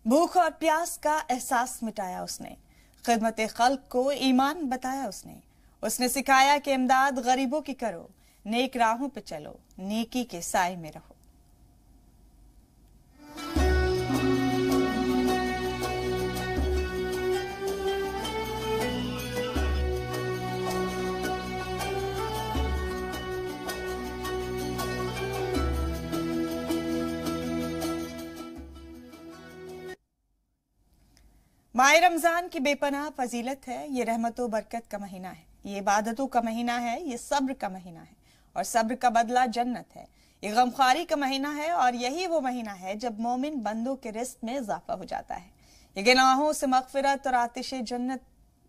भूख और प्यास का एहसास मिटाया उसने, खिदमत खल्क को ईमान बताया उसने सिखाया कि इमदाद गरीबों की करो, नेक राहों पे चलो, नेकी के साए में रहो। माह रमजान की बेपनाह फजीलत है। ये रहमतों बरकत का महीना है, ये इबादतों का महीना है, ये सब्र का महीना है और सब्र का बदला जन्नत है। ये गमखारी का महीना है और यही वो महीना है जब मोमिन बंदों के रिस्क में इजाफा हो जाता है। ये गुनाहों से मगफिरत और आतिश जन्नत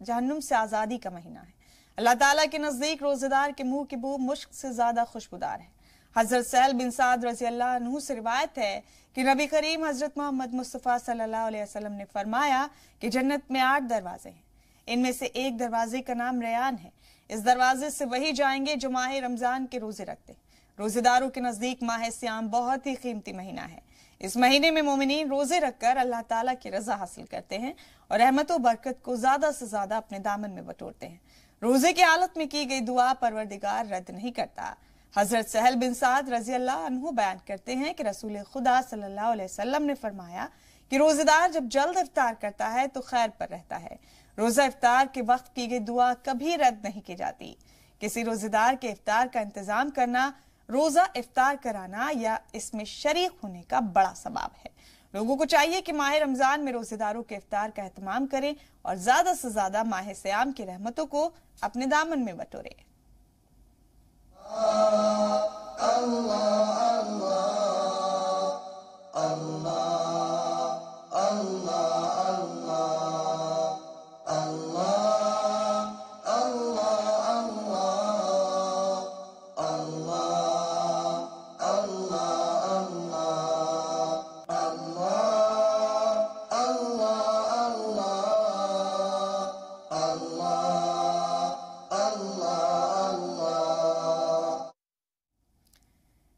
जहन्नुम से आजादी का महीना है। अल्लाह ताला के नजदीक रोजेदार के मुंह की बू मुश्क से ज्यादा खुशबूदार है। हजरत सहल बिन साद रजी अल्लाह अन्हु से रिवायत है कि नबी करीम हजरत मोहम्मद मुस्तफ़ा सल्लल्लाहु अलैहि वसल्लम ने फरमाया कि जन्नत में 8 दरवाजे हैं, इनमें से एक दरवाजे का नाम रयान है। इस दरवाजे से वही जाएंगे जो माह रमजान के रोजे रखते हैं। रोजेदारों के नजदीक माह सियाम बहुत ही कीमती महीना है। इस महीने में मोमिनीन रोजे रखकर अल्लाह ताला की रजा हासिल करते हैं और रहमत व बरकत को ज्यादा से ज्यादा अपने दामन में बटोरते हैं। रोजे की हालत में की गई दुआ परवरदिगार रद्द नहीं करता। हजरत सहल बिन साद रजी अल्लाह अन्हु बयान करते हैं कि रसूल खुदा सल्लल्लाहु अलैहि वसल्लम ने फरमाया कि रोजेदार जब जल्द इफ्तार करता है तो खैर पर रहता है। रोजा इफ्तार के वक्त की गई दुआ कभी रद्द नहीं की जाती। किसी रोजेदार के इफ्तार का इंतजाम करना, रोजा इफ्तार कराना या इसमें शरीक होने का बड़ा सवाब है। लोगों को चाहिए कि माह रमजान में रोजेदारों के इफ्तार का एहतमाम करें और ज्यादा से ज्यादा माह सियाम की रहमतों को अपने दामन में बटोरें।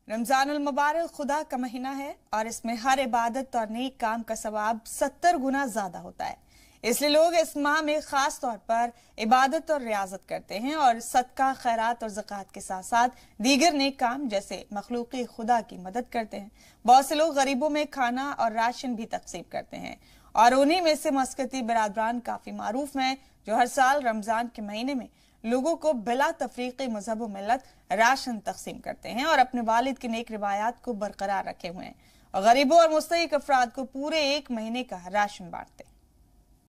रमजानुल मुबारक खुदा का महीना है और इसमें हर इबादत और नेक काम का सवाब 70 गुना ज्यादा होता है। इसलिए लोग इस माह में खास तौर पर इबादत और रियाजत करते हैं और सदका, खैरात और ज़कात के साथ साथ दीगर नेक काम जैसे मखलूकी खुदा की मदद करते हैं। बहुत से लोग गरीबों में खाना और राशन भी तकसीम करते हैं और उन्हीं में से मस्कती बिरादरान काफी मारूफ हैं जो हर साल रमजान के महीने में लोगों को बिला तफरीक़ी मजहब व मिल्लत राशन तकसीम करते हैं और अपने वालिद की नेक रिवायात को बरकरार रखे हुए हैं और गरीबों और मुस्तहिक अफराद को पूरे 1 महीने का राशन बांटते हैं।